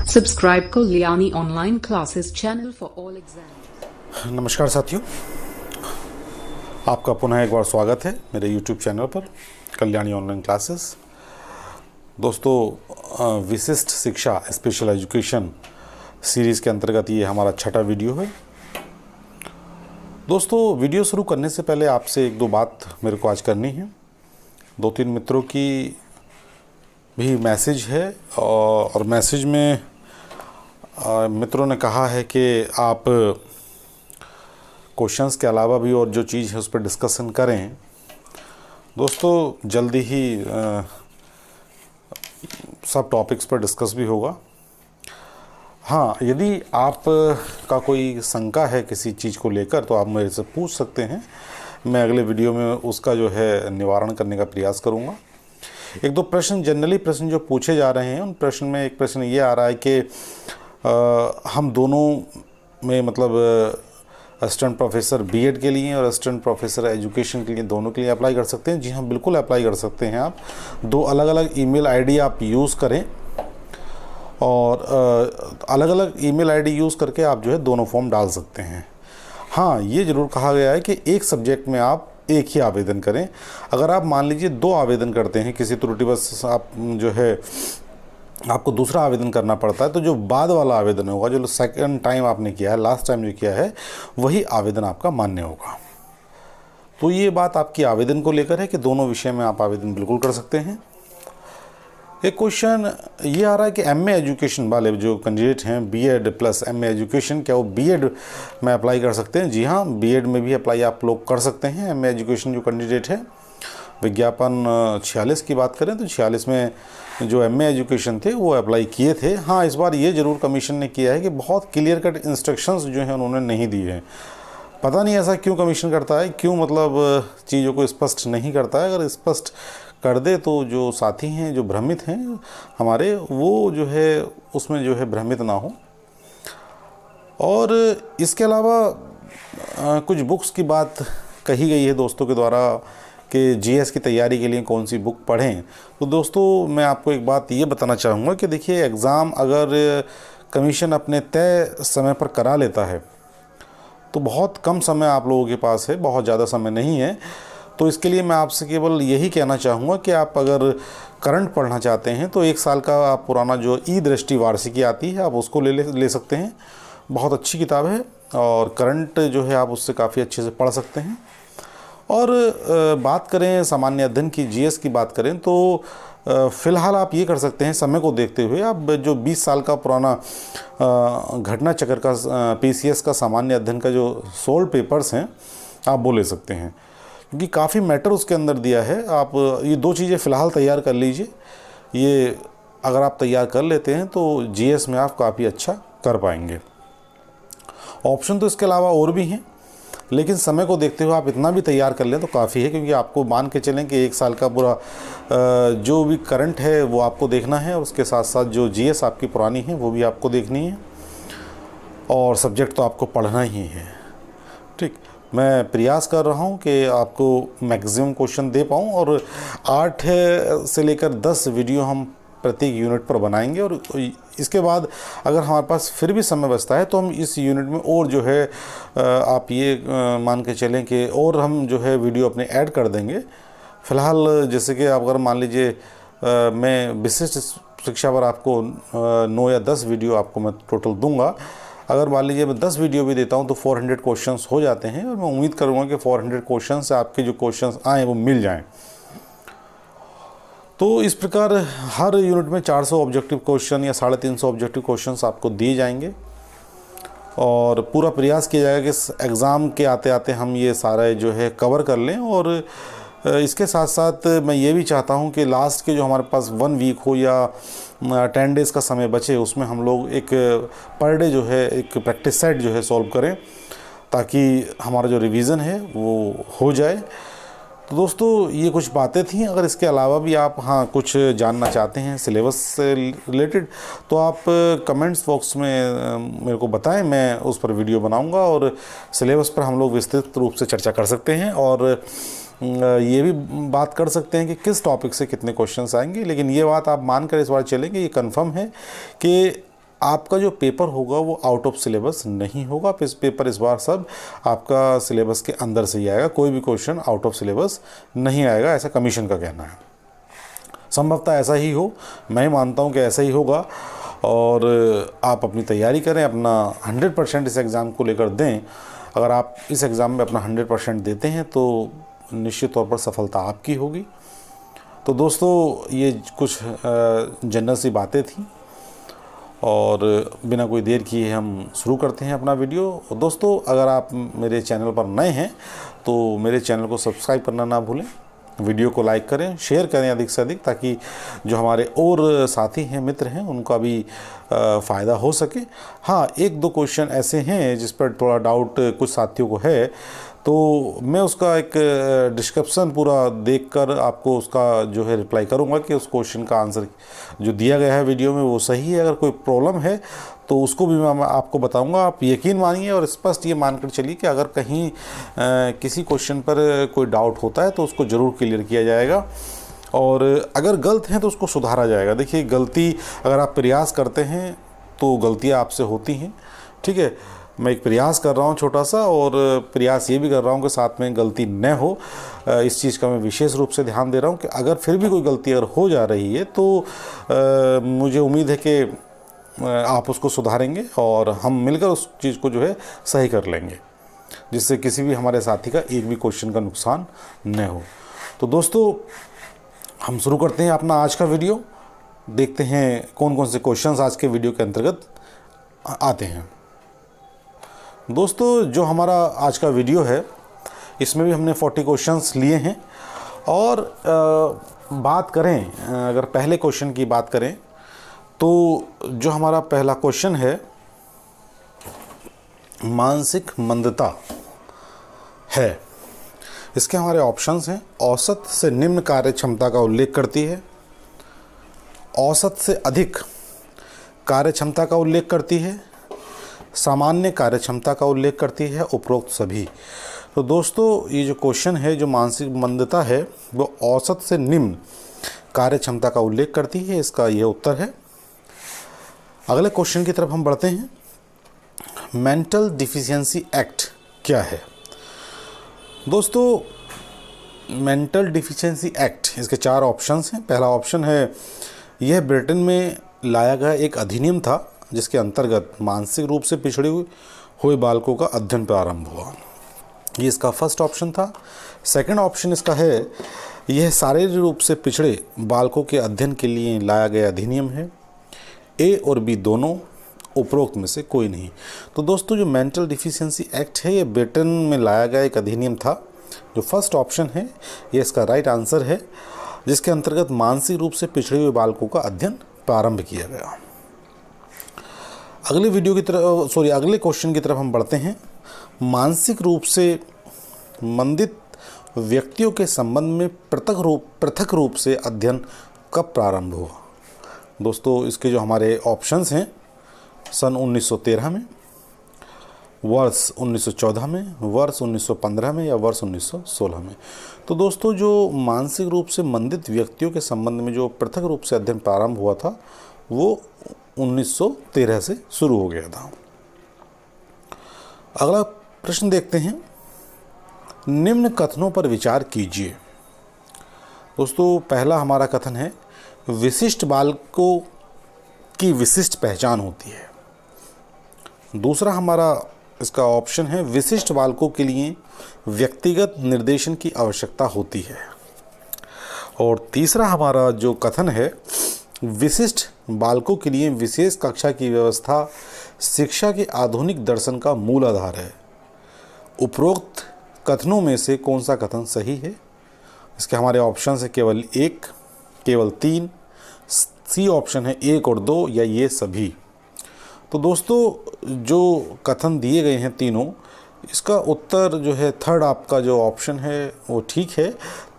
Subscribe Kalyani Online Classes channel for all exams. नमस्कार साथियों, आपका पुनः एक बार स्वागत है मेरे YouTube चैनल पर कल्याणी ऑनलाइन क्लासेस। दोस्तों, विशिष्ट शिक्षा स्पेशल एजुकेशन सीरीज़ के अंतर्गत ये हमारा छठा वीडियो है। दोस्तों, वीडियो शुरू करने से पहले आपसे एक दो बात मेरे को आज करनी है। दो तीन मित्रों की भी मैसेज है और मैसेज में मित्रों ने कहा है कि आप क्वेश्चंस के अलावा भी और जो चीज़ है उस पर डिस्कशन करें। दोस्तों, जल्दी ही सब टॉपिक्स पर डिस्कस भी होगा। हाँ, यदि आप का कोई शंका है किसी चीज़ को लेकर तो आप मेरे से पूछ सकते हैं। मैं अगले वीडियो में उसका जो है निवारण करने का प्रयास करूँगा। एक दो प्रश्न, जनरली प्रश्न जो पूछे जा रहे हैं, उन प्रश्न में एक प्रश्न ये आ रहा है कि हम दोनों में मतलब असिस्टेंट प्रोफेसर बीएड के लिए और असिस्टेंट प्रोफेसर एजुकेशन के लिए दोनों के लिए अप्लाई कर सकते हैं। जी हाँ, बिल्कुल अप्लाई कर सकते हैं। आप दो अलग अलग ईमेल आईडी आप यूज़ करें और अलग अलग ईमेल आईडी यूज़ करके आप जो है दोनों फॉर्म डाल सकते हैं। हाँ, ये ज़रूर कहा गया है कि एक सब्जेक्ट में आप एक ही आवेदन करें। अगर आप मान लीजिए दो आवेदन करते हैं, किसी त्रुटिवश आप जो है आपको दूसरा आवेदन करना पड़ता है, तो जो बाद वाला आवेदन होगा, जो सेकंड टाइम आपने किया है, लास्ट टाइम जो किया है, वही आवेदन आपका मान्य होगा। तो ये बात आपकी आवेदन को लेकर है कि दोनों विषय में आप आवेदन बिल्कुल कर सकते हैं। एक क्वेश्चन ये आ रहा है कि एमए एजुकेशन वाले जो कैंडिडेट हैं, बीएड प्लस एमए एजुकेशन, क्या वो बीएड में अप्लाई कर सकते हैं? जी हाँ, बीएड में भी अप्लाई आप लोग कर सकते हैं। एमए एजुकेशन जो कैंडिडेट है, विज्ञापन 46 की बात करें तो 46 में जो एमए एजुकेशन थे वो अप्लाई किए थे। हाँ, इस बार ये ज़रूर कमीशन ने किया है कि बहुत क्लियर कट इंस्ट्रक्शंस जो हैं उन्होंने नहीं दिए हैं। पता नहीं ऐसा क्यों कमीशन करता है, क्यों मतलब चीज़ों को स्पष्ट नहीं करता है। अगर स्पष्ट कर दे तो जो साथी हैं, जो भ्रमित हैं हमारे, वो जो है उसमें जो है भ्रमित ना हो। और इसके अलावा कुछ बुक्स की बात कही गई है दोस्तों के द्वारा कि जीएस की तैयारी के लिए कौन सी बुक पढ़ें। तो दोस्तों, मैं आपको एक बात ये बताना चाहूँगा कि देखिए, एग्ज़ाम अगर कमीशन अपने तय समय पर करा लेता है तो बहुत कम समय आप लोगों के पास है, बहुत ज़्यादा समय नहीं है। तो इसके लिए मैं आपसे केवल यही कहना चाहूँगा कि आप अगर करंट पढ़ना चाहते हैं तो एक साल का आप पुराना जो ई दृष्टि वार्षिकी आती है, आप उसको ले सकते हैं। बहुत अच्छी किताब है और करंट जो है आप उससे काफ़ी अच्छे से पढ़ सकते हैं। और बात करें सामान्य अध्ययन की, जीएस की बात करें तो फ़िलहाल आप ये कर सकते हैं, समय को देखते हुए आप जो 20 साल का पुराना घटना चक्र का पीसीएस का सामान्य अध्ययन का जो 16 पेपर्स हैं, आप वो ले सकते हैं, क्योंकि काफ़ी मैटर उसके अंदर दिया है। आप ये दो चीज़ें फ़िलहाल तैयार कर लीजिए। ये अगर आप तैयार कर लेते हैं तो जीएस में आप काफ़ी अच्छा कर पाएंगे। ऑप्शन तो इसके अलावा और भी हैं, लेकिन समय को देखते हुए आप इतना भी तैयार कर लें तो काफ़ी है, क्योंकि आपको मान के चलें कि एक साल का पूरा जो भी करंट है वो आपको देखना है और उसके साथ साथ जो जीएस आपकी पुरानी है वो भी आपको देखनी है, और सब्जेक्ट तो आपको पढ़ना ही है। ठीक, मैं प्रयास कर रहा हूँ कि आपको मैक्सिमम क्वेश्चन दे पाऊँ, और 8 से लेकर 10 वीडियो हम प्रत्येक यूनिट पर बनाएंगे। और इसके बाद अगर हमारे पास फिर भी समय बचता है तो हम इस यूनिट में और जो है आप ये मान के चलें कि और हम जो है वीडियो अपने ऐड कर देंगे। फ़िलहाल जैसे कि अगर मान लीजिए मैं विशिष्ट शिक्षा पर आपको 9 या 10 वीडियो आपको मैं टोटल दूंगा। अगर मान लीजिए मैं 10 वीडियो भी देता हूं तो 400 क्वेश्चंस हो जाते हैं, और मैं उम्मीद करूंगा कि 400 क्वेश्चन से आपके जो क्वेश्चंस आए वो मिल जाएं। तो इस प्रकार हर यूनिट में 400 ऑब्जेक्टिव क्वेश्चन या 350 ऑब्जेक्टिव क्वेश्चंस आपको दिए जाएंगे, और पूरा प्रयास किया जाएगा कि एग्ज़ाम के आते आते हम ये सारा जो है कवर कर लें। और इसके साथ साथ मैं ये भी चाहता हूँ कि लास्ट के जो हमारे पास 1 वीक हो या 10 डेज़ का समय बचे, उसमें हम लोग एक पर डे जो है एक प्रैक्टिस सेट जो है सॉल्व करें, ताकि हमारा जो रिवीज़न है वो हो जाए। तो दोस्तों, ये कुछ बातें थी। अगर इसके अलावा भी आप कुछ जानना चाहते हैं सिलेबस से रिलेटेड तो आप कमेंट्स बॉक्स में मेरे को बताएं, मैं उस पर वीडियो बनाऊंगा और सिलेबस पर हम लोग विस्तृत रूप से चर्चा कर सकते हैं। और ये भी बात कर सकते हैं कि किस टॉपिक से कितने क्वेश्चंस आएंगे। लेकिन ये बात आप मानकर इस बार चलें कि ये कंफर्म है कि आपका जो पेपर होगा वो आउट ऑफ सिलेबस नहीं होगा। पेपर इस बार सब आपका सिलेबस के अंदर से ही आएगा, कोई भी क्वेश्चन आउट ऑफ सिलेबस नहीं आएगा, ऐसा कमीशन का कहना है। संभवतः ऐसा ही हो, मैं मानता हूँ कि ऐसा ही होगा। और आप अपनी तैयारी करें, अपना 100% इस एग्ज़ाम को लेकर दें। अगर आप इस एग्ज़ाम में अपना 100% देते हैं तो निश्चित तौर पर सफलता आपकी होगी। तो दोस्तों, ये कुछ जनरल सी बातें थी और बिना कोई देर किए हम शुरू करते हैं अपना वीडियो। दोस्तों, अगर आप मेरे चैनल पर नए हैं तो मेरे चैनल को सब्सक्राइब करना ना भूलें, वीडियो को लाइक करें, शेयर करें अधिक से अधिक, ताकि जो हमारे और साथी हैं, मित्र हैं, उनका भी फ़ायदा हो सके। हाँ, एक दो क्वेश्चन ऐसे हैं जिस पर थोड़ा डाउट कुछ साथियों को है, तो मैं उसका एक डिस्क्रिप्शन पूरा देखकर आपको उसका जो है रिप्लाई करूँगा कि उस क्वेश्चन का आंसर जो दिया गया है वीडियो में वो सही है। अगर कोई प्रॉब्लम है तो उसको भी मैं आपको बताऊंगा। आप यकीन मानिए और स्पष्ट ये मानकर चलिए कि अगर कहीं किसी क्वेश्चन पर कोई डाउट होता है तो उसको ज़रूर क्लियर किया जाएगा, और अगर गलत हैं तो उसको सुधारा जाएगा। देखिए, गलती अगर आप प्रयास करते हैं तो गलतियाँ आपसे होती हैं, ठीक है। मैं एक प्रयास कर रहा हूँ छोटा सा, और प्रयास ये भी कर रहा हूँ कि साथ में गलती न हो, इस चीज़ का मैं विशेष रूप से ध्यान दे रहा हूँ कि अगर फिर भी कोई गलती अगर हो जा रही है तो मुझे उम्मीद है कि आप उसको सुधारेंगे और हम मिलकर उस चीज़ को जो है सही कर लेंगे, जिससे किसी भी हमारे साथी का एक भी क्वेश्चन का नुकसान न हो। तो दोस्तों, हम शुरू करते हैं अपना आज का वीडियो। देखते हैं कौन कौन से क्वेश्चंस आज के वीडियो के अंतर्गत आते हैं। दोस्तों, जो हमारा आज का वीडियो है इसमें भी हमने 40 क्वेश्चंस लिए हैं। और बात करें, अगर पहले क्वेश्चन की बात करें तो जो हमारा पहला क्वेश्चन है, मानसिक मंदता है। इसके हमारे ऑप्शंस हैं। औसत से निम्न कार्य क्षमता का उल्लेख करती है, औसत से अधिक कार्य क्षमता का उल्लेख करती है, सामान्य कार्य क्षमता का उल्लेख करती है, उपरोक्त सभी। तो दोस्तों, ये जो क्वेश्चन है, जो मानसिक मंदता है, वो औसत से निम्न कार्य क्षमता का उल्लेख करती है, इसका ये उत्तर है। अगले क्वेश्चन की तरफ हम बढ़ते हैं। मेंटल डिफिशियंसी एक्ट क्या है? दोस्तों, मेंटल डिफिशियंसी एक्ट, इसके 4 ऑप्शंस हैं। पहला ऑप्शन है, यह ब्रिटेन में लाया गया एक अधिनियम था जिसके अंतर्गत मानसिक रूप से पिछड़े हुए बालकों का अध्ययन प्रारंभ हुआ। ये इसका फर्स्ट ऑप्शन था। सेकंड ऑप्शन इसका है, यह शारीरिक रूप से पिछड़े बालकों के अध्ययन के लिए लाया गया अधिनियम है। ए और बी दोनों, उपरोक्त में से कोई नहीं। तो दोस्तों, जो मेंटल डिफिशियंसी एक्ट है, ये ब्रिटेन में लाया गया एक अधिनियम था। जो फर्स्ट ऑप्शन है ये इसका राइट आंसर है, जिसके अंतर्गत मानसिक रूप से पिछड़े हुए बालकों का अध्ययन प्रारंभ किया गया। अगले क्वेश्चन की तरफ हम बढ़ते हैं। मानसिक रूप से मंदित व्यक्तियों के संबंध में पृथक रूप से अध्ययन कब प्रारंभ हुआ? दोस्तों, इसके जो हमारे ऑप्शंस हैं, सन 1913 में, वर्ष 1914 में, वर्ष 1915 में, या वर्ष 1916 में। तो दोस्तों, जो मानसिक रूप से मंदित व्यक्तियों के संबंध में जो पृथक रूप से अध्ययन प्रारंभ हुआ था वो 1913 से शुरू हो गया था। अगला प्रश्न देखते हैं। निम्न कथनों पर विचार कीजिए। दोस्तों, पहला हमारा कथन है, विशिष्ट बालकों की विशिष्ट पहचान होती है। दूसरा हमारा इसका ऑप्शन है, विशिष्ट बालकों के लिए व्यक्तिगत निर्देशन की आवश्यकता होती है। और तीसरा हमारा जो कथन है, विशिष्ट बालकों के लिए विशेष कक्षा की व्यवस्था शिक्षा के आधुनिक दर्शन का मूल आधार है। उपरोक्त कथनों में से कौन सा कथन सही है? इसके हमारे ऑप्शन है केवल 1, केवल 3, सी ऑप्शन है 1 और 2, या ये सभी। तो दोस्तों, जो कथन दिए गए हैं तीनों, इसका उत्तर जो है थर्ड आपका जो ऑप्शन है वो ठीक है।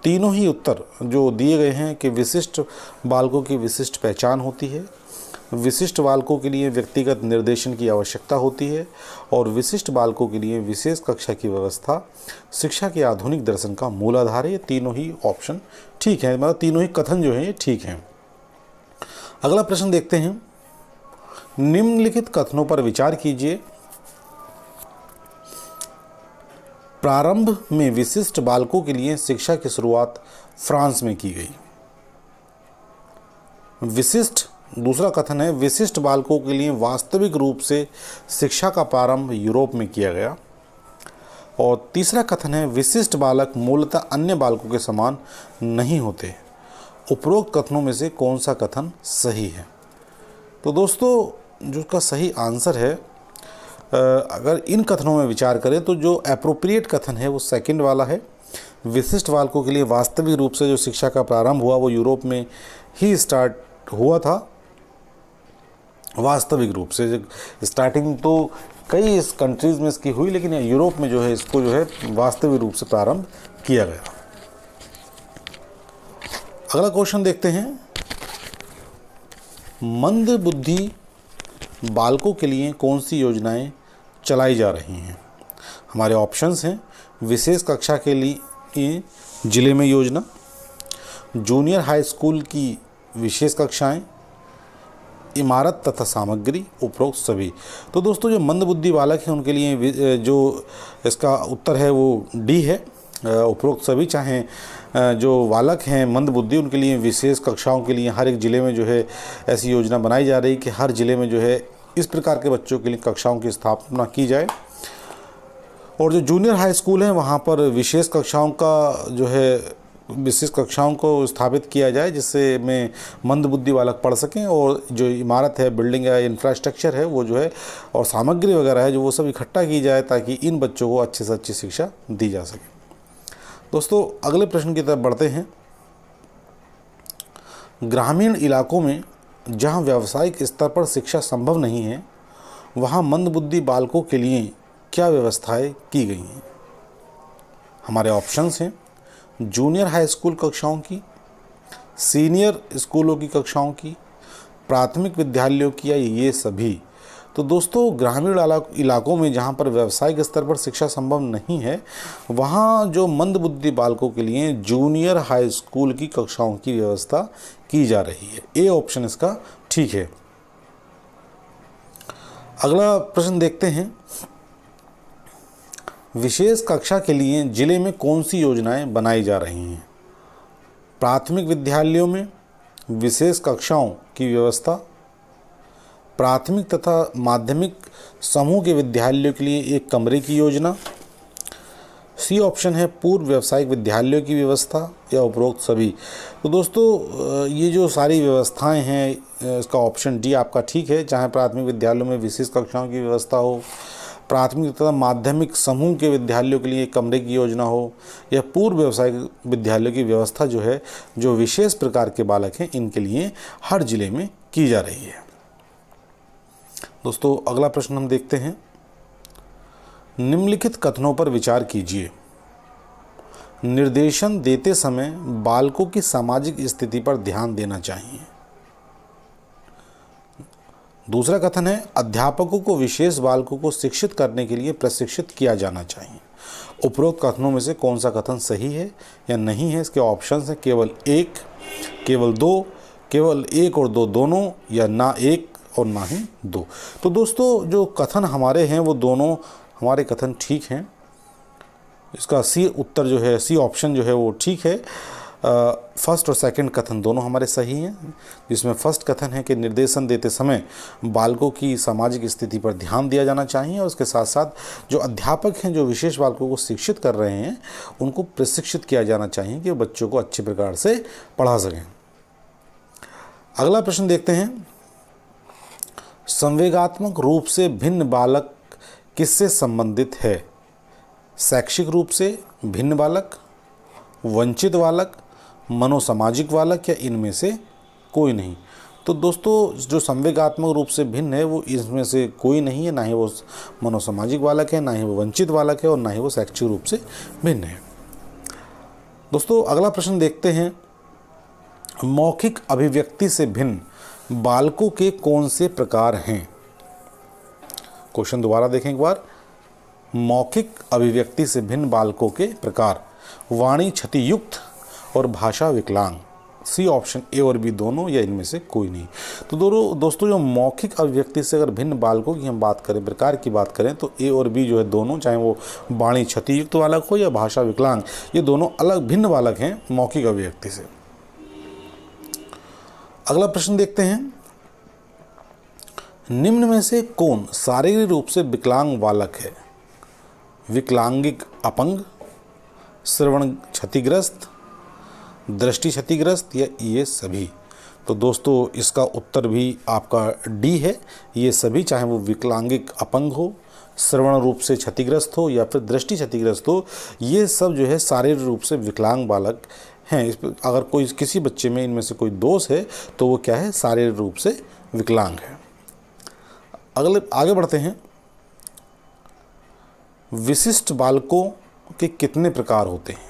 तीनों ही उत्तर जो दिए गए हैं कि विशिष्ट बालकों की विशिष्ट पहचान होती है, विशिष्ट बालकों के लिए व्यक्तिगत निर्देशन की आवश्यकता होती है, और विशिष्ट बालकों के लिए विशेष कक्षा की व्यवस्था शिक्षा के आधुनिक दर्शन का मूल आधार है। ये तीनों ही ऑप्शन ठीक है, मतलब तीनों ही कथन जो हैं ये ठीक हैं। अगला प्रश्न देखते हैं। निम्नलिखित कथनों पर विचार कीजिए। प्रारंभ में विशिष्ट बालकों के लिए शिक्षा की शुरुआत फ्रांस में की गई। दूसरा कथन है, विशिष्ट बालकों के लिए वास्तविक रूप से शिक्षा का प्रारंभ यूरोप में किया गया। और तीसरा कथन है, विशिष्ट बालक मूलतः अन्य बालकों के समान नहीं होते। उपरोक्त कथनों में से कौन सा कथन सही है? तो दोस्तों, जो इसका सही आंसर है, अगर इन कथनों में विचार करें तो जो एप्रोप्रिएट कथन है वो सेकंड वाला है। विशिष्ट बालकों के लिए वास्तविक रूप से जो शिक्षा का प्रारंभ हुआ वो यूरोप में ही स्टार्ट हुआ था। वास्तविक रूप से स्टार्टिंग तो कई इस कंट्रीज़ में इसकी हुई, लेकिन यूरोप में जो है इसको जो है वास्तविक रूप से प्रारंभ किया गया। अगला क्वेश्चन देखते हैं। मंद बुद्धि बालकों के लिए कौन सी योजनाएं चलाई जा रही हैं? हमारे ऑप्शंस हैं, विशेष कक्षा के लिए जिले में योजना, जूनियर हाई स्कूल की विशेष कक्षाएं, इमारत तथा सामग्री, उपरोक्त सभी। तो दोस्तों, जो मंदबुद्धि बालक हैं उनके लिए जो इसका उत्तर है वो डी है, उपरोक्त सभी। चाहे जो बालक हैं मंदबुद्धि उनके लिए विशेष कक्षाओं के लिए हर एक ज़िले में जो है ऐसी योजना बनाई जा रही कि हर ज़िले में जो है इस प्रकार के बच्चों के लिए कक्षाओं की स्थापना की जाए। और जो जूनियर हाई स्कूल हैं वहाँ पर विशेष कक्षाओं को स्थापित किया जाए जिससे में मंदबुद्धि बालक पढ़ सकें। और जो इमारत है, बिल्डिंग है, इंफ्रास्ट्रक्चर है वो जो है और सामग्री वगैरह है जो वो सब इकट्ठा की जाए ताकि इन बच्चों को अच्छे से अच्छी शिक्षा दी जा सके। दोस्तों, अगले प्रश्न की तरफ बढ़ते हैं। ग्रामीण इलाकों में जहां व्यावसायिक स्तर पर शिक्षा संभव नहीं है वहां मंदबुद्धि बालकों के लिए क्या व्यवस्थाएं की गई हैं? हमारे ऑप्शंस हैं, जूनियर हाई स्कूल कक्षाओं की, सीनियर स्कूलों की कक्षाओं की, प्राथमिक विद्यालयों की, या ये सभी। तो दोस्तों, ग्रामीण इलाकों में जहाँ पर व्यावसायिक स्तर पर शिक्षा संभव नहीं है वहाँ जो मंदबुद्धि बालकों के लिए जूनियर हाई स्कूल की कक्षाओं की व्यवस्था की जा रही है। ए ऑप्शन इसका ठीक है। अगला प्रश्न देखते हैं। विशेष कक्षा के लिए जिले में कौन सी योजनाएं बनाई जा रही हैं? प्राथमिक विद्यालयों में विशेष कक्षाओं की व्यवस्था, प्राथमिक तथा माध्यमिक समूह के विद्यालयों के लिए एक कमरे की योजना, सी ऑप्शन है पूर्व व्यावसायिक विद्यालयों की व्यवस्था, या उपरोक्त सभी। तो दोस्तों, ये जो सारी व्यवस्थाएं हैं इसका ऑप्शन डी आपका ठीक है। चाहे प्राथमिक विद्यालयों में विशेष कक्षाओं की व्यवस्था हो, प्राथमिक तथा माध्यमिक समूह के विद्यालयों के लिए एक कमरे की योजना हो, या पूर्व व्यावसायिक विद्यालयों की व्यवस्था जो है जो विशेष प्रकार के बालक हैं इनके लिए हर जिले में की जा रही है। दोस्तों, अगला प्रश्न हम देखते हैं। निम्नलिखित कथनों पर विचार कीजिए। निर्देशन देते समय बालकों की सामाजिक स्थिति पर ध्यान देना चाहिए। दूसरा कथन है, अध्यापकों को विशेष बालकों को शिक्षित करने के लिए प्रशिक्षित किया जाना चाहिए। उपरोक्त कथनों में से कौन सा कथन सही है या नहीं है? इसके ऑप्शंस हैं केवल एक, केवल दो, केवल एक और दो दोनों, या ना एक और ना ही दो। तो दोस्तों, जो कथन हमारे हैं वो दोनों हमारे कथन ठीक हैं। इसका सी उत्तर जो है, सी ऑप्शन जो है वो ठीक है। फर्स्ट और सेकंड कथन दोनों हमारे सही हैं, जिसमें फर्स्ट कथन है कि निर्देशन देते समय बालकों की सामाजिक स्थिति पर ध्यान दिया जाना चाहिए और उसके साथ साथ जो अध्यापक हैं जो विशेष बालकों को शिक्षित कर रहे हैं उनको प्रशिक्षित किया जाना चाहिए कि बच्चों को अच्छे प्रकार से पढ़ा सकें। अगला प्रश्न देखते हैं। संवेगात्मक रूप से भिन्न बालक किससे संबंधित है? शैक्षिक रूप से भिन्न बालक, वंचित बालक, मनोसामाजिक बालक, या इनमें से कोई नहीं? तो दोस्तों, जो संवेगात्मक रूप से भिन्न है वो इसमें से कोई नहीं है। ना ही वो मनोसामाजिक बालक है, ना ही वो वंचित बालक है, और ना ही वो शैक्षिक रूप से भिन्न है। दोस्तों, अगला प्रश्न देखते हैं। मौखिक अभिव्यक्ति से भिन्न बालकों के कौन से प्रकार हैं? क्वेश्चन दोबारा देखें एक बार। मौखिक अभिव्यक्ति से भिन्न बालकों के प्रकार: वाणी क्षतियुक्त और भाषा विकलांग। सी ऑप्शन ए और बी दोनों या इनमें से कोई नहीं। तो दोस्तों जो मौखिक अभिव्यक्ति से अगर भिन्न बालकों की हम बात करें, प्रकार की बात करें, तो ए और बी जो है दोनों, चाहे वो वाणी क्षतियुक्त बालक हो या भाषा विकलांग, ये दोनों अलग भिन्न बालक हैं मौखिक अभिव्यक्ति से। अगला प्रश्न देखते हैं, निम्न में से कौन शारीरिक रूप से विकलांग बालक है? विकलांगिक अपंग, श्रवण क्षतिग्रस्त, दृष्टि क्षतिग्रस्त या ये सभी? तो दोस्तों इसका उत्तर भी आपका डी है, ये सभी, चाहे वो विकलांगिक अपंग हो, श्रवण रूप से क्षतिग्रस्त हो या फिर दृष्टि क्षतिग्रस्त हो, ये सब जो है शारीरिक रूप से विकलांग बालक हैं। इस पर अगर कोई किसी बच्चे में इनमें से कोई दोष है तो वो क्या है? शारीरिक रूप से विकलांग है। आगे बढ़ते हैं, विशिष्ट बालकों के कितने प्रकार होते हैं?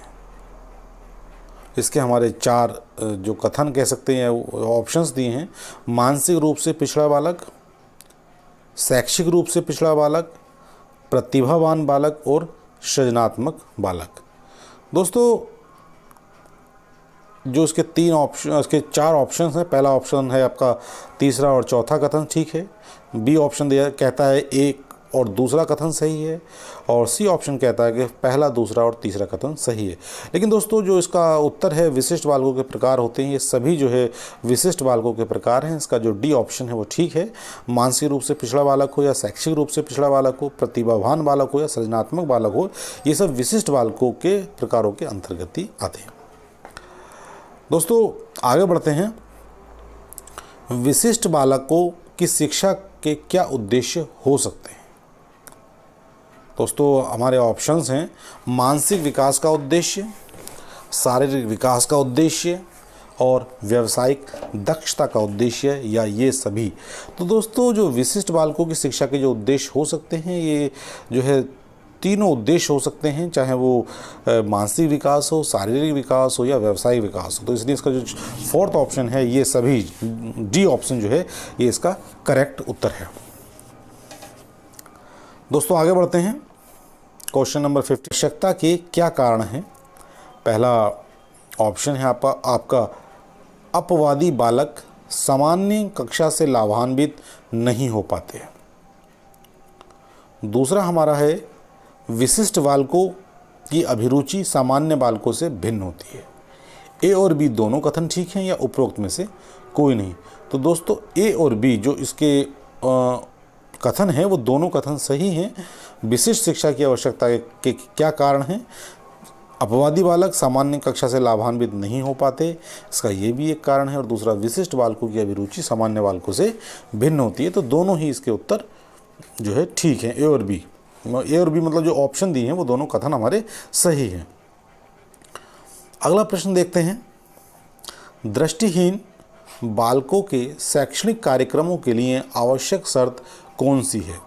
इसके हमारे 4 जो कथन कह सकते हैं, ऑप्शंस दिए हैं। मानसिक रूप से पिछड़ा बालक, शैक्षिक रूप से पिछड़ा बालक, प्रतिभावान बालक और सृजनात्मक बालक। दोस्तों जो इसके 4 ऑप्शंस हैं, पहला ऑप्शन है आपका तीसरा और चौथा कथन ठीक है, बी ऑप्शन कहता है एक और दूसरा कथन सही है, और सी ऑप्शन कहता है कि पहला, दूसरा और तीसरा कथन सही है। लेकिन दोस्तों जो इसका उत्तर है विशिष्ट बालकों के प्रकार होते हैं, ये सभी जो है विशिष्ट बालकों के प्रकार हैं। इसका जो डी ऑप्शन है वो ठीक है। मानसिक रूप से पिछड़ा बालक हो या शैक्षिक रूप से पिछड़ा बालक हो, प्रतिभावान बालक हो या सृजनात्मक बालक हो, ये सब विशिष्ट बालकों के प्रकारों के अंतर्गत ही आते हैं। दोस्तों आगे बढ़ते हैं, विशिष्ट बालकों की शिक्षा के क्या उद्देश्य हो सकते हैं? दोस्तों हमारे ऑप्शंस हैं, मानसिक विकास का उद्देश्य, शारीरिक विकास का उद्देश्य और व्यावसायिक दक्षता का उद्देश्य या ये सभी। तो दोस्तों जो विशिष्ट बालकों की शिक्षा के जो उद्देश्य हो सकते हैं, ये जो है तीनों उद्देश्य हो सकते हैं, चाहे वो मानसिक विकास हो, शारीरिक विकास हो या व्यावसायिक विकास हो। तो इसलिए इसका जो 4th ऑप्शन है ये सभी, डी ऑप्शन जो है ये इसका करेक्ट उत्तर है। दोस्तों आगे बढ़ते हैं, क्वेश्चन नंबर 50, आवश्यकता के क्या कारण हैं? पहला ऑप्शन है आपका अपवादी बालक सामान्य कक्षा से लाभान्वित नहीं हो पाते। दूसरा हमारा है विशिष्ट बालकों की अभिरुचि सामान्य बालकों से भिन्न होती है। ए और बी दोनों कथन ठीक हैं या उपरोक्त में से कोई नहीं? तो दोस्तों ए और बी जो इसके कथन है वो दोनों कथन सही हैं। विशिष्ट शिक्षा की आवश्यकता के क्या कारण हैं? अपवादी बालक सामान्य कक्षा से लाभान्वित नहीं हो पाते, इसका ये भी एक कारण है, और दूसरा विशिष्ट बालकों की अभिरुचि सामान्य बालकों से भिन्न होती है। तो दोनों ही इसके उत्तर जो है ठीक हैं, ए और बी। ए और बी मतलब जो ऑप्शन दिए हैं वो दोनों कथन हमारे सही हैं। अगला प्रश्न देखते हैं, दृष्टिहीन बालकों के शैक्षणिक कार्यक्रमों के लिए आवश्यक शर्त कौन सी है?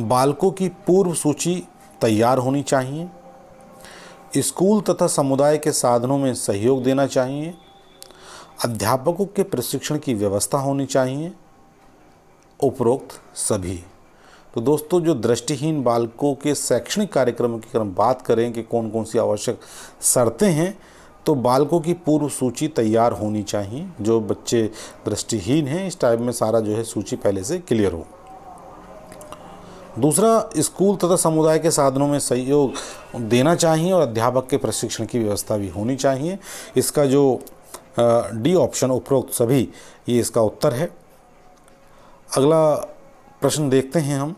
बालकों की पूर्व सूची तैयार होनी चाहिए, स्कूल तथा समुदाय के साधनों में सहयोग देना चाहिए, अध्यापकों के प्रशिक्षण की व्यवस्था होनी चाहिए, उपरोक्त सभी। तो दोस्तों जो दृष्टिहीन बालकों के शैक्षणिक कार्यक्रमों की अगर हम बात करें कि कौन कौन सी आवश्यक शर्तें हैं, तो बालकों की पूर्व सूची तैयार होनी चाहिए। जो बच्चे दृष्टिहीन हैं इस टाइप में सारा जो है सूची पहले से क्लियर हो। दूसरा, स्कूल तथा समुदाय के साधनों में सहयोग देना चाहिए और अध्यापक के प्रशिक्षण की व्यवस्था भी होनी चाहिए। इसका जो डी ऑप्शन उपरोक्त सभी, ये इसका उत्तर है। अगला प्रश्न देखते हैं हम,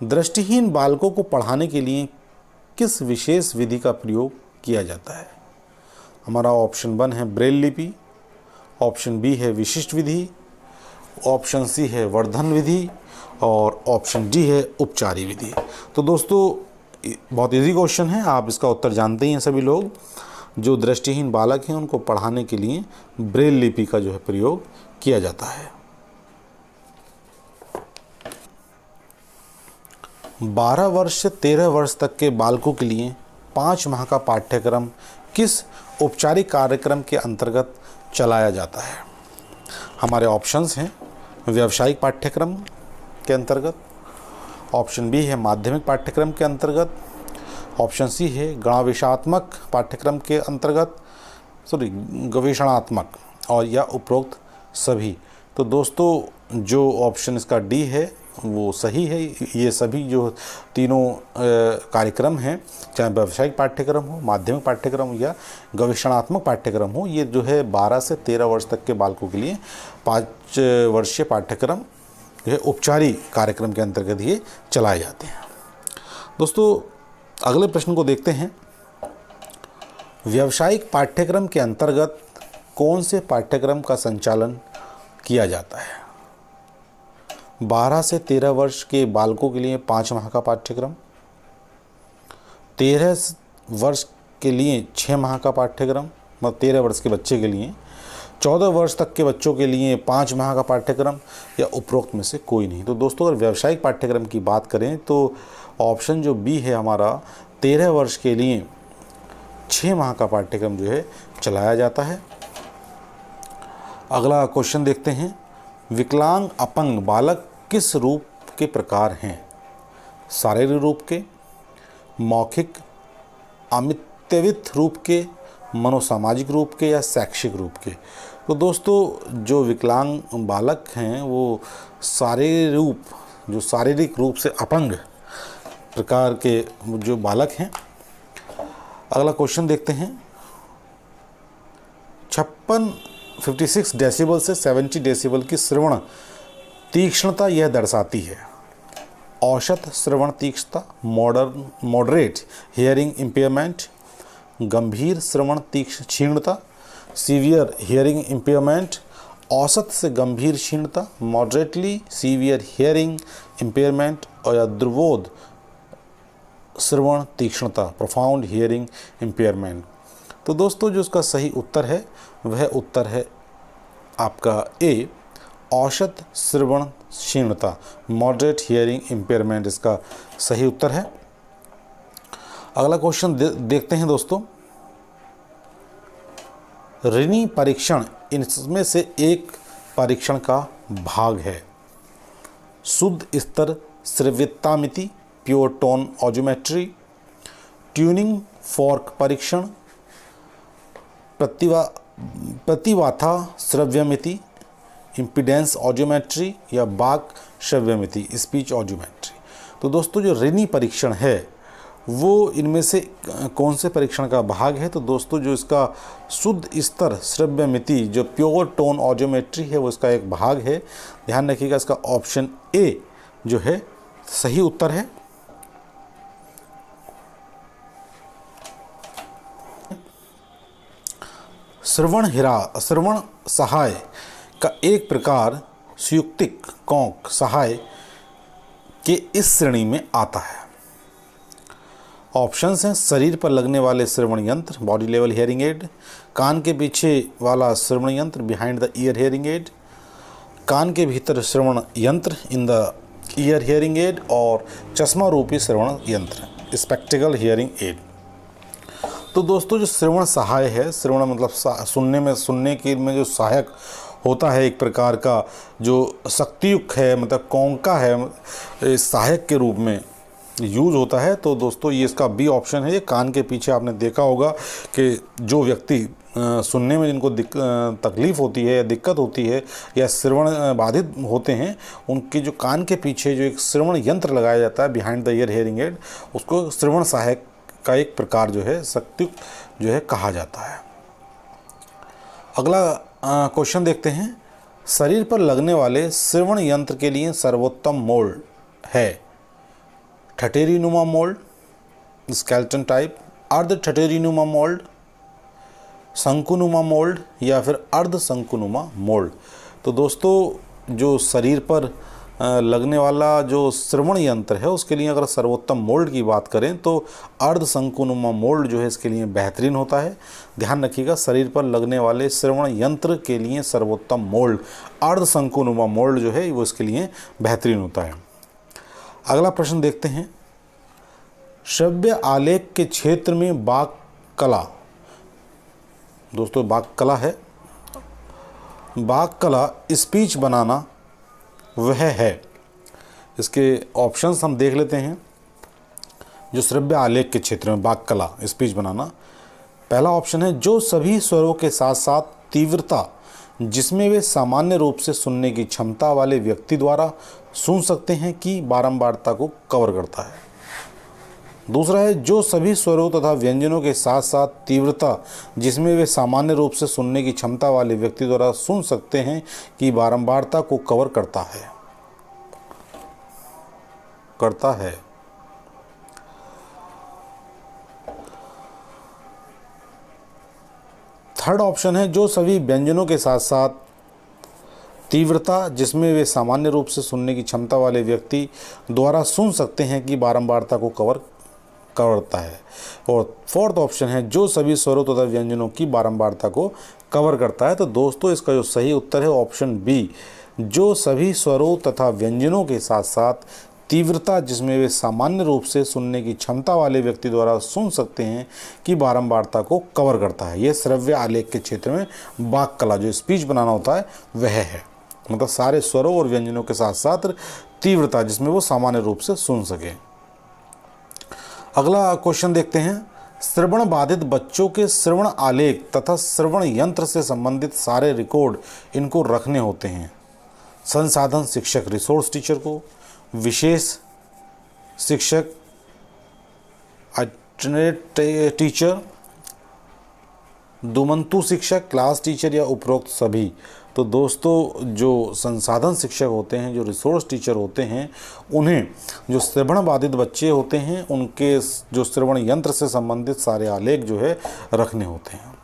दृष्टिहीन बालकों को पढ़ाने के लिए किस विशेष विधि का प्रयोग किया जाता है? हमारा ऑप्शन 1 है ब्रेल लिपि, ऑप्शन बी है विशिष्ट विधि, ऑप्शन सी है वर्धन विधि और ऑप्शन डी है उपचारी विधि। तो दोस्तों बहुत इजी क्वेश्चन है, आप इसका उत्तर जानते ही हैं सभी लोग। जो दृष्टिहीन बालक हैं उनको पढ़ाने के लिए ब्रेल लिपि का जो है प्रयोग किया जाता है। 12 वर्ष से 13 वर्ष तक के बालकों के लिए 5 माह का पाठ्यक्रम किस औपचारिक कार्यक्रम के अंतर्गत चलाया जाता है? हमारे ऑप्शंस हैं व्यावसायिक पाठ्यक्रम के अंतर्गत, ऑप्शन बी है माध्यमिक पाठ्यक्रम के अंतर्गत, ऑप्शन सी है गणविषयात्मक पाठ्यक्रम के अंतर्गत गवेषणात्मक और या उपरोक्त सभी। तो दोस्तों जो ऑप्शन इसका डी है वो सही है। ये सभी जो तीनों कार्यक्रम हैं, चाहे व्यावसायिक पाठ्यक्रम हो, माध्यमिक पाठ्यक्रम या गवेषणात्मक पाठ्यक्रम हो, ये जो है 12 से 13 वर्ष तक के बालकों के लिए 5 वर्षीय पाठ्यक्रम जो है औपचारिक कार्यक्रम के अंतर्गत ये चलाए जाते हैं। दोस्तों अगले प्रश्न को देखते हैं। व्यावसायिक पाठ्यक्रम के अंतर्गत कौन से पाठ्यक्रम का संचालन किया जाता है? 12 से 13 वर्ष के बालकों के लिए 5 माह का पाठ्यक्रम, 13 वर्ष के लिए 6 माह का पाठ्यक्रम, मतलब 13 वर्ष के बच्चे के लिए, 14 वर्ष तक के बच्चों के लिए 5 माह का पाठ्यक्रम या उपरोक्त में से कोई नहीं। तो दोस्तों अगर व्यावसायिक पाठ्यक्रम की बात करें तो ऑप्शन जो बी है हमारा, 13 वर्ष के लिए 6 माह का पाठ्यक्रम जो है चलाया जाता है। अगला क्वेश्चन देखते हैं। विकलांग अपंग बालक किस रूप के प्रकार हैं? शारीरिक रूप के, मौखिक अमित्वित रूप के, मनोसामाजिक रूप के या शैक्षिक रूप के? तो दोस्तों जो विकलांग बालक हैं वो शारीरिक रूप से अपंग प्रकार के जो बालक हैं। अगला क्वेश्चन देखते हैं। 56 डेसिबल से 70 डेसिबल की श्रवण तीक्ष्णता यह दर्शाती है। औसत श्रवण तीक्ष्णता, मॉडरेट हियरिंग इम्पेयरमेंट, गंभीर श्रवण क्षीणता, सीवियर हियरिंग इम्पेयरमेंट, औसत से गंभीर क्षीणता, मॉडरेटली सीवियर हियरिंग इम्पेयरमेंट और या दुर्बोध श्रवण तीक्ष्णता, प्रोफाउंड हियरिंग इम्पेयरमेंट। तो दोस्तों जो इसका सही उत्तर है वह उत्तर है आपका ए, औसत श्रवण क्षीणता, मॉडरेट हियरिंग इम्पेयरमेंट इसका सही उत्तर है। अगला क्वेश्चन देखते हैं दोस्तों। रिनी परीक्षण इनमें से एक परीक्षण का भाग है। शुद्ध स्तर श्रव्यतामिति, pure tone audiometry, tuning fork परीक्षण, प्रतिबाधा श्रव्यमिति, इम्पीडेंस ऑडियोमेट्री या वाक श्रव्यमिति, स्पीच ऑडियोमेट्री। तो दोस्तों जो रिनी परीक्षण है वो इनमें से कौन से परीक्षण का भाग है? तो दोस्तों जो इसका शुद्ध स्तर श्रव्यमिति जो प्योर टोन ऑडियोमेट्री है वो इसका एक भाग है। ध्यान रखिएगा इसका ऑप्शन ए जो है सही उत्तर है। श्रवण सहाय का एक प्रकार संयुक्तिक कौक सहाय के इस श्रेणी में आता है। ऑप्शंस हैं शरीर पर लगने वाले श्रवण यंत्र, बॉडी लेवल हियरिंग एड, कान के पीछे वाला श्रवण यंत्र, behind the ear hearing aid, कान के भीतर श्रवण यंत्र, in the ear hearing aid, और चश्मा रूपी श्रवण यंत्र, स्पेक्टिकल हियरिंग एड। तो दोस्तों जो श्रवण सहाय है, श्रवण मतलब सुनने के में जो सहायक होता है, एक प्रकार का जो शक्तियुक्त है, मतलब कौंका है, सहायक के रूप में यूज़ होता है। तो दोस्तों ये इसका बी ऑप्शन है। ये कान के पीछे आपने देखा होगा कि जो व्यक्ति सुनने में जिनको तकलीफ़ होती है या दिक्कत होती है या श्रवण बाधित होते हैं, उनके जो कान के पीछे जो एक श्रवण यंत्र लगाया जाता है, behind the ear hearing add, उसको श्रवण सहायक का एक प्रकार जो है शक्तियुक्त जो है कहा जाता है। अगला क्वेश्चन देखते हैं। शरीर पर लगने वाले श्रवण यंत्र के लिए सर्वोत्तम मोल्ड है ठटेरीनुमा मोल्ड, स्केलेटन टाइप, अर्ध ठटेरीनुमा मोल्ड, शंकुनुमा मोल्ड या फिर अर्ध शंकुनुमा मोल्ड। तो दोस्तों जो शरीर पर लगने वाला जो श्रवण यंत्र है उसके लिए अगर सर्वोत्तम मोल्ड की बात करें तो अर्ध शंकुनुमा मोल्ड जो है इसके लिए बेहतरीन होता है। ध्यान रखिएगा शरीर पर लगने वाले श्रवण यंत्र के लिए सर्वोत्तम मोल्ड अर्ध शंकुनुमा मोल्ड जो है वो इसके लिए बेहतरीन होता है। अगला प्रश्न देखते हैं। श्रव्य आलेख के क्षेत्र में वाक कला, दोस्तों वाक कला है, वाक कला स्पीच बनाना वह है। इसके ऑप्शंस हम देख लेते हैं। जो श्रव्य आलेख के क्षेत्र में वाक कला स्पीच बनाना, पहला ऑप्शन है जो सभी स्वरों के साथ साथ तीव्रता जिसमें वे सामान्य रूप से सुनने की क्षमता वाले व्यक्ति द्वारा सुन सकते हैं की बारंबारता को कवर करता है। दूसरा है जो सभी स्वरों तथा व्यंजनों के साथ साथ तीव्रता जिसमें वे सामान्य रूप से सुनने की क्षमता वाले व्यक्ति द्वारा सुन सकते हैं कि बारंबारता को कवर करता है। थर्ड ऑप्शन है जो सभी व्यंजनों के साथ साथ तीव्रता जिसमें वे सामान्य रूप से सुनने की क्षमता वाले व्यक्ति द्वारा सुन सकते हैं कि बारंबारता को कवर करता है। और फोर्थ ऑप्शन है जो सभी स्वरों तथा व्यंजनों की बारंबारता को कवर करता है। तो दोस्तों इसका जो सही उत्तर है ऑप्शन बी, जो सभी स्वरों तथा व्यंजनों के साथ साथ तीव्रता जिसमें वे सामान्य रूप से सुनने की क्षमता वाले व्यक्ति द्वारा सुन सकते हैं कि बारंबारता को कवर करता है। यह श्रव्य आलेख के क्षेत्र में वाक् कला जो स्पीच बनाना होता है वह है, मतलब सारे स्वरों और व्यंजनों के साथ साथ तीव्रता जिसमें वो सामान्य रूप से सुन सके। अगला क्वेश्चन देखते हैं। श्रवण बाधित बच्चों के श्रवण आलेख तथा श्रवण यंत्र से संबंधित सारे रिकॉर्ड इनको रखने होते हैं। संसाधन शिक्षक रिसोर्स टीचर को, विशेष शिक्षक अल्टरनेट टीचर, दुमंतु शिक्षक क्लास टीचर या उपरोक्त सभी। तो दोस्तों जो संसाधन शिक्षक होते हैं, जो रिसोर्स टीचर होते हैं, उन्हें जो श्रवण बाधित बच्चे होते हैं उनके जो श्रवण यंत्र से संबंधित सारे आलेख जो है रखने होते हैं।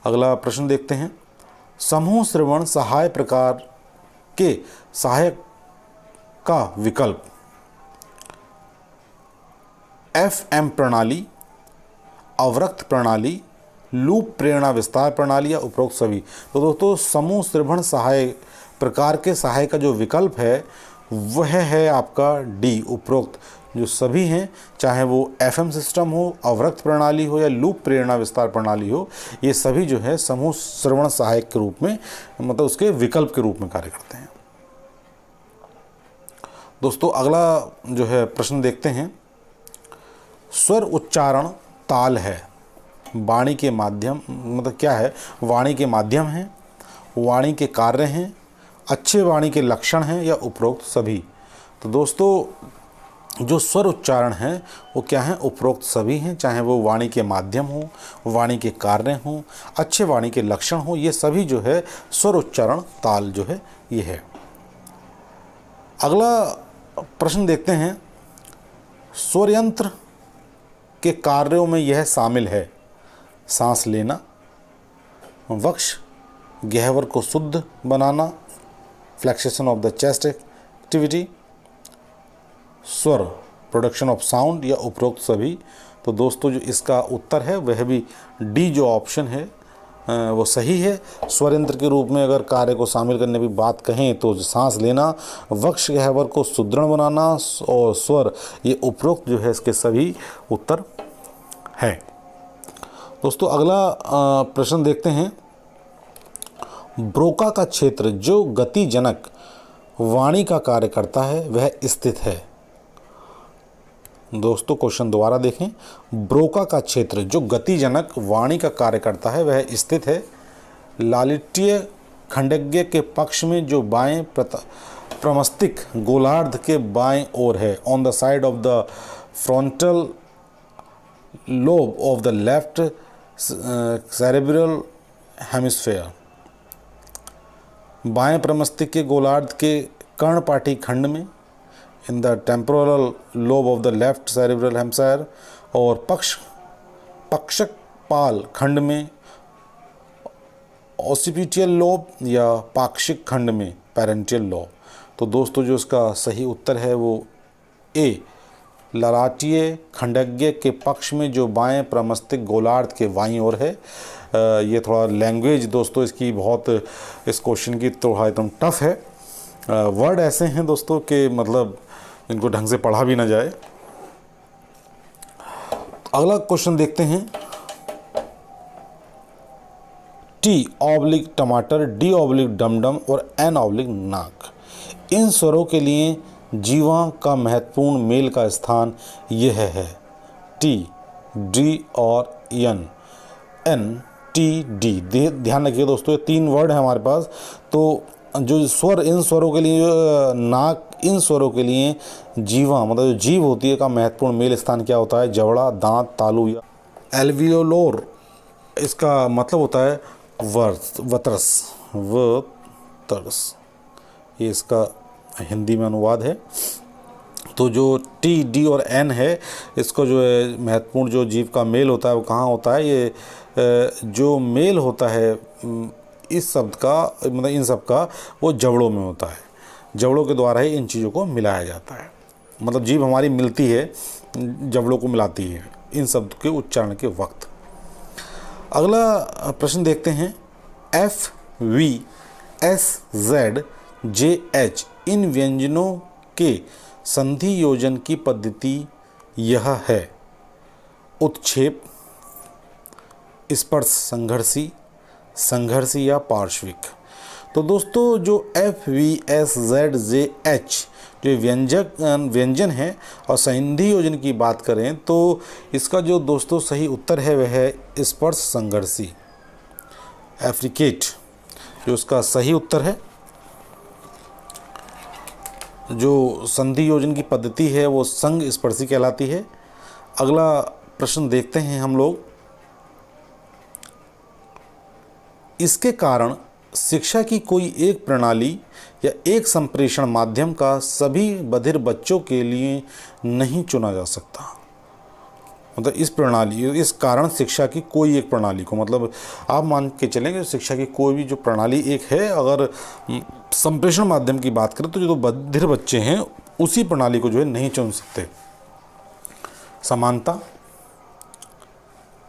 अगला प्रश्न देखते हैं। समूह श्रवण सहाय प्रकार के सहायक का विकल्प FM प्रणाली, अवरक्त प्रणाली, लूप प्रेरणा विस्तार प्रणाली या उपरोक्त सभी। तो दोस्तों समूह श्रवण सहाय प्रकार के सहाय का जो विकल्प है वह है आपका डी, उपरोक्त जो सभी हैं, चाहे वो FM सिस्टम हो, अवरक्त प्रणाली हो या लूप प्रेरणा विस्तार प्रणाली हो, ये सभी जो है समूह श्रवण सहायक के रूप में, मतलब उसके विकल्प के रूप में कार्य करते हैं। दोस्तों अगला जो है प्रश्न देखते हैं। स्वर उच्चारण ताल है, वाणी के माध्यम, मतलब क्या है, वाणी के माध्यम है, वाणी के कार्य हैं, अच्छे वाणी के लक्षण हैं या उपरोक्त सभी। तो दोस्तों जो स्वर उच्चारण है वो क्या है, उपरोक्त सभी हैं, चाहे वो वाणी के माध्यम हो, वाणी के कार्य हों, अच्छे वाणी के लक्षण हो, ये सभी जो है स्वर उच्चारण ताल जो है ये है। अगला प्रश्न देखते हैं। स्वर यंत्र के कार्यों में यह शामिल है। सांस लेना, वक्ष गह्वर को शुद्ध बनाना, फ्लेक्सेशन ऑफ द चेस्ट एक्टिविटी, स्वर प्रोडक्शन ऑफ साउंड या उपरोक्त सभी। तो दोस्तों जो इसका उत्तर है वह भी डी जो ऑप्शन है वो सही है। स्वर यंत्र के रूप में अगर कार्य को शामिल करने की बात कहें तो सांस लेना, वक्ष गह्वर को सुदृढ़ बनाना और स्वर, ये उपरोक्त जो है इसके सभी उत्तर है। दोस्तों अगला प्रश्न देखते हैं। ब्रोका का क्षेत्र जो गतिजनक वाणी का कार्य करता है वह स्थित है। दोस्तों क्वेश्चन दोबारा देखें। ब्रोका का क्षेत्र जो गतिजनक वाणी का कार्य करता है वह स्थित है। लालित्य खंडज्ञ के पक्ष में जो बाएं प्रमस्तिक गोलार्ध के बाएं ओर है, on the side of the frontal lobe of the left cerebral hemisphere. बाएं प्रमस्तिक के गोलार्ध के कर्णपाठी खंड में, in the temporal lobe of the left cerebral hemisphere, और पक्षकपाल खंड में, ऑसिपिटियल लोब या पाक्षिक खंड में, पैरेंटियल लोब। तो दोस्तों जो इसका सही उत्तर है वो ए, ललाटीय खंडज्ञ के पक्ष में जो बाएं प्रमस्तिक गोलार्ध के बाईं ओर है। ये थोड़ा लैंग्वेज दोस्तों इसकी बहुत, इस क्वेश्चन की थोड़ा एकदम टफ है। वर्ड ऐसे हैं दोस्तों कि मतलब इनको ढंग से पढ़ा भी ना जाए। अगला क्वेश्चन देखते हैं। टी ऑब्लिक टमाटर, डी ऑब्लिक डमडम और एन ऑब्लिक नाक, इन स्वरों के लिए जीवा का महत्वपूर्ण मेल का स्थान यह है। टी, डी और यन, एन टी डी। ध्यान रखिए दोस्तों, ये 3 वर्ड हैं हमारे पास। तो जो स्वर, इन स्वरों के लिए नाक, इन स्वरों के लिए जीवा मतलब जो जीव होती है का महत्वपूर्ण मेल स्थान क्या होता है? जबड़ा, दांत, तालु या एल्वियोलोर। इसका मतलब होता है वतरस। ये इसका हिंदी में अनुवाद है। तो जो टी, डी और एन है, इसको जो है महत्वपूर्ण जो जीव का मेल होता है वो कहाँ होता है? ये जो मेल होता है इस शब्द का, मतलब इन सब का, वो जबड़ों में होता है। जबड़ों के द्वारा ही इन चीज़ों को मिलाया जाता है। मतलब जीभ हमारी मिलती है, जबड़ों को मिलाती है इन शब्द के उच्चारण के वक्त। अगला प्रश्न देखते हैं। F, V, S, Z, J, H इन व्यंजनों के संधि योजन की पद्धति यह है: उत्क्षेप, स्पर्श संघर्षी, संघर्षी या पार्श्विक। तो दोस्तों जो F, V, S, Z, J, H जो व्यंजन है और संधि योजन की बात करें तो इसका जो दोस्तों सही उत्तर है वह है स्पर्श संघर्षी, एफ्रिकेट, जो उसका सही उत्तर है। जो संधि योजन की पद्धति है वो संघ स्पर्शी कहलाती है। अगला प्रश्न देखते हैं हम लोग। इसके कारण शिक्षा की कोई एक प्रणाली या एक संप्रेषण माध्यम का सभी बधिर बच्चों के लिए नहीं चुना जा सकता। मतलब इस कारण शिक्षा की कोई एक प्रणाली को, मतलब आप मान के चलेंगे शिक्षा की कोई भी जो प्रणाली एक है, अगर संप्रेषण माध्यम की बात करें तो जो बधिर बच्चे हैं उसी प्रणाली को जो है नहीं चुन सकते। समानता,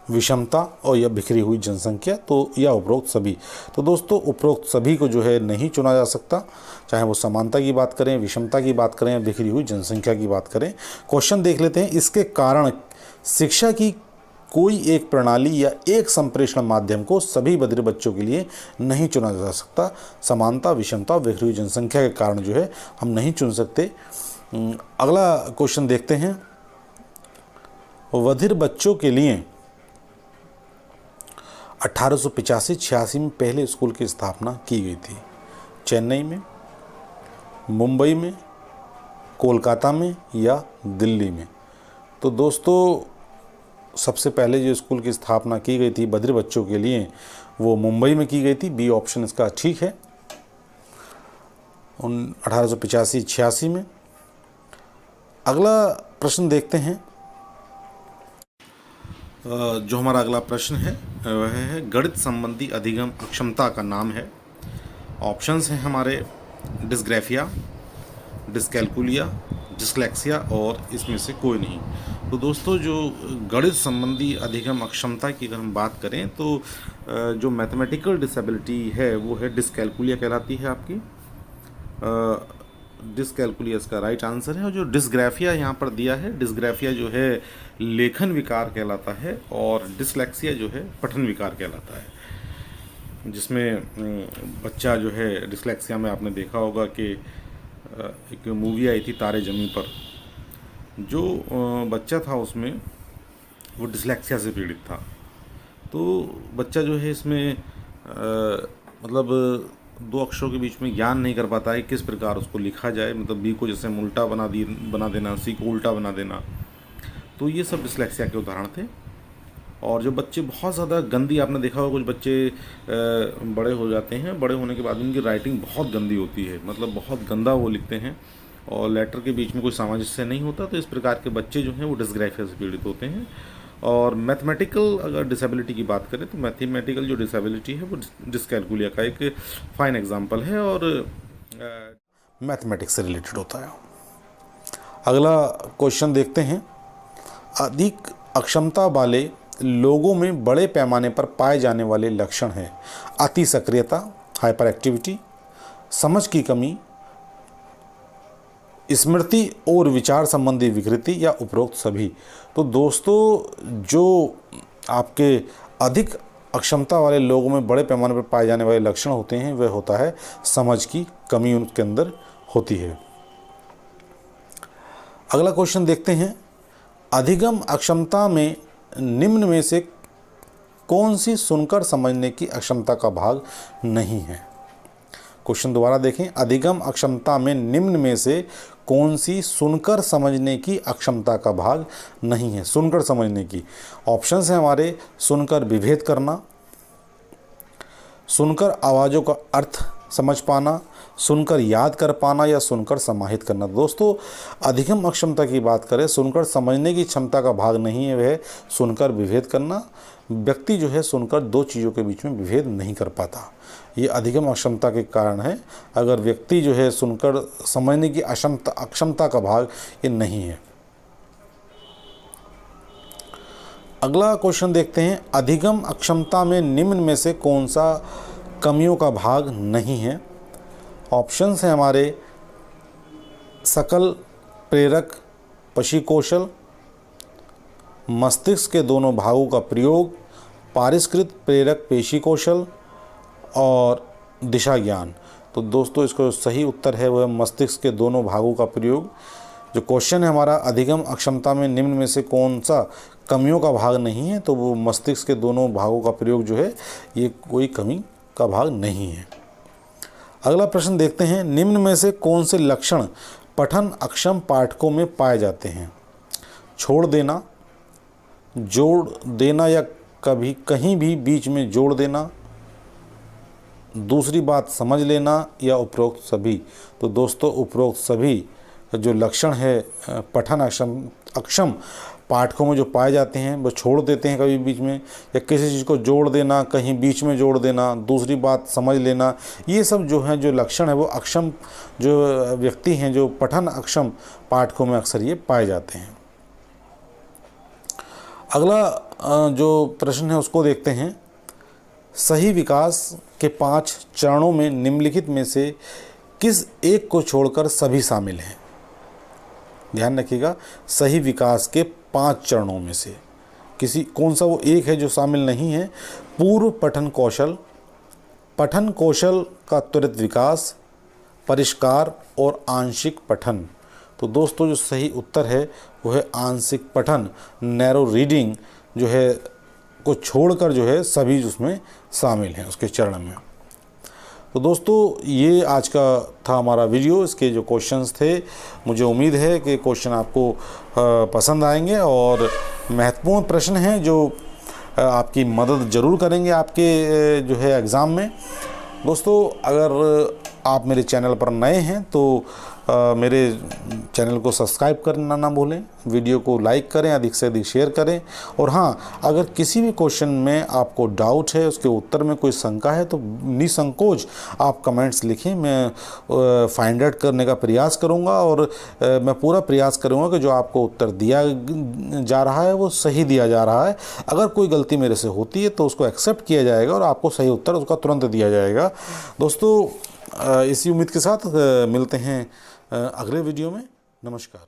विषमता और या बिखरी हुई जनसंख्या, तो या उपरोक्त सभी। तो दोस्तों उपरोक्त सभी को जो है नहीं चुना जा सकता, चाहे वो समानता की बात करें, विषमता की बात करें या बिखरी हुई जनसंख्या की बात करें। क्वेश्चन देख लेते हैं। इसके कारण शिक्षा की कोई एक प्रणाली या एक संप्रेषण माध्यम को सभी बधिर बच्चों के लिए नहीं चुना जा सकता। समानता, विषमता और बिखरी हुई जनसंख्या के कारण जो है हम नहीं चुन सकते। अगला क्वेश्चन देखते हैं। बधिर बच्चों के लिए 1885-86 में पहले स्कूल की स्थापना की गई थी। चेन्नई में, मुंबई में, कोलकाता में या दिल्ली में। तो दोस्तों सबसे पहले जो स्कूल की स्थापना की गई थी बधिर बच्चों के लिए वो मुंबई में की गई थी। बी ऑप्शन इसका ठीक है, 1885-86 में। अगला प्रश्न देखते हैं। जो हमारा अगला प्रश्न है वह है गणित संबंधी अधिगम अक्षमता का नाम है। ऑप्शंस हैं हमारे डिस्ग्राफिया, डिस्कैल्कुलिया, डिस्लेक्सिया और इसमें से कोई नहीं। तो दोस्तों जो गणित संबंधी अधिगम अक्षमता की अगर हम बात करें तो जो मैथमेटिकल डिसेबिलिटी है वो है डिस्कैल्कुलिया कहलाती है आपकी। डिस्कैल्कुलिया इसका राइट आंसर है। और जो डिस्ग्राफिया यहाँ पर दिया है, डिस्ग्राफिया जो है लेखन विकार कहलाता है और डिस्लेक्सिया जो है पठन विकार कहलाता है। जिसमें बच्चा जो है डिस्लेक्सिया में आपने देखा होगा कि एक मूवी आई थी तारे ज़मीं पर, जो बच्चा था उसमें वो डिस्लेक्सिया से पीड़ित था। तो बच्चा जो है इसमें मतलब 2 अक्षरों के बीच में ज्ञान नहीं कर पाता है किस प्रकार उसको लिखा जाए, मतलब बी को जैसे उल्टा बना देना, सी को उल्टा बना देना। तो ये सब डिस्लेक्सिया के उदाहरण थे। और जो बच्चे बहुत ज़्यादा गंदी, आपने देखा होगा कुछ बच्चे बड़े हो जाते हैं, बड़े होने के बाद उनकी राइटिंग बहुत गंदी होती है, मतलब बहुत गंदा वो लिखते हैं और लेटर के बीच में कोई सामंजस्य नहीं होता। तो इस प्रकार के बच्चे जो हैं वो डिस्ग्राफिया से पीड़ित होते हैं। और मैथमेटिकल अगर डिसेबिलिटी की बात करें तो मैथमेटिकल जो डिसेबिलिटी है वो डिस्कैल्कुलिया का एक फाइन एग्जांपल है और मैथमेटिक्स से रिलेटेड होता है। अगला क्वेश्चन देखते हैं। अधिक अक्षमता वाले लोगों में बड़े पैमाने पर पाए जाने वाले लक्षण हैं अति सक्रियता, हाइपर एक्टिविटी, समझ की कमी, स्मृति और विचार संबंधी विकृति या उपरोक्त सभी। तो दोस्तों जो आपके अधिक अक्षमता वाले लोगों में बड़े पैमाने पर पाए जाने वाले लक्षण होते हैं वह होता है समझ की कमी उनके अंदर होती है। अगला क्वेश्चन देखते हैं। अधिगम अक्षमता में निम्न में से कौन सी सुनकर समझने की अक्षमता का भाग नहीं है? क्वेश्चन दोबारा देखें, अधिगम अक्षमता में निम्न में से कौन सी सुनकर समझने की अक्षमता का भाग नहीं है? सुनकर समझने की ऑप्शंस हैं हमारे, सुनकर विभेद करना, सुनकर आवाज़ों का अर्थ समझ पाना, सुनकर याद कर पाना या सुनकर समाहित करना। दोस्तों अधिगम अक्षमता की बात करें, सुनकर समझने की क्षमता का भाग नहीं है, वह सुनकर विभेद करना। व्यक्ति जो है सुनकर दो चीज़ों के बीच में विभेद नहीं कर पाता, ये अधिगम अक्षमता के कारण है। अगर व्यक्ति जो है सुनकर समझने की अक्षमता का भाग ये नहीं है। अगला क्वेश्चन देखते हैं, अधिगम अक्षमता में निम्न में से कौन सा कमियों का भाग नहीं है? ऑप्शंस हैं हमारे, सकल प्रेरक पशी कौशल, मस्तिष्क के दोनों भागों का प्रयोग, पारिष्कृत प्रेरक पेशी कौशल और दिशा ज्ञान। तो दोस्तों इसका सही उत्तर है वह मस्तिष्क के दोनों भागों का प्रयोग। जो क्वेश्चन है हमारा, अधिगम अक्षमता में निम्न में से कौन सा कमियों का भाग नहीं है, तो वो मस्तिष्क के दोनों भागों का प्रयोग जो है ये कोई कमी का भाग नहीं है। अगला प्रश्न देखते हैं, निम्न में से कौन से लक्षण पठन अक्षम पाठकों में पाए जाते हैं? छोड़ देना, जोड़ देना या कभी कहीं भी बीच में जोड़ देना, दूसरी बात समझ लेना या उपरोक्त सभी। तो दोस्तों उपरोक्त सभी जो लक्षण है पठन अक्षम पाठकों में जो पाए जाते हैं, वो छोड़ देते हैं कभी बीच में, या किसी चीज़ को जोड़ देना, कहीं बीच में जोड़ देना, दूसरी बात समझ लेना, ये सब जो है जो लक्षण है वो अक्षम जो व्यक्ति हैं, जो पठन अक्षम पाठकों में अक्सर ये पाए जाते हैं। अगला जो प्रश्न है उसको देखते हैं, सही विकास के 5 चरणों में निम्नलिखित में से किस एक को छोड़कर सभी शामिल हैं? ध्यान रखिएगा, सही विकास के 5 चरणों में से कौन सा वो एक है जो शामिल नहीं है? पूर्व पठन कौशल, पठन कौशल का त्वरित विकास, परिष्कार और आंशिक पठन। तो दोस्तों जो सही उत्तर है वो है आंशिक पठन, नैरो रीडिंग जो है को छोड़कर जो है सभी उसमें शामिल हैं उसके चरण में। तो दोस्तों ये आज का था हमारा वीडियो, इसके जो क्वेश्चंस थे, मुझे उम्मीद है कि क्वेश्चन आपको पसंद आएंगे और महत्वपूर्ण प्रश्न हैं जो आपकी मदद ज़रूर करेंगे आपके जो है एग्ज़ाम में। दोस्तों अगर आप मेरे चैनल पर नए हैं तो मेरे चैनल को सब्सक्राइब करना ना भूलें, वीडियो को लाइक करें, अधिक से अधिक शेयर करें। और हाँ, अगर किसी भी क्वेश्चन में आपको डाउट है, उसके उत्तर में कोई शंका है, तो निसंकोच आप कमेंट्स लिखें, मैं फाइंड आउट करने का प्रयास करूंगा और मैं पूरा प्रयास करूंगा कि जो आपको उत्तर दिया जा रहा है वो सही दिया जा रहा है। अगर कोई गलती मेरे से होती है तो उसको एक्सेप्ट किया जाएगा और आपको सही उत्तर उसका तुरंत दिया जाएगा। दोस्तों इसी उम्मीद के साथ मिलते हैं अगले वीडियो में। नमस्कार।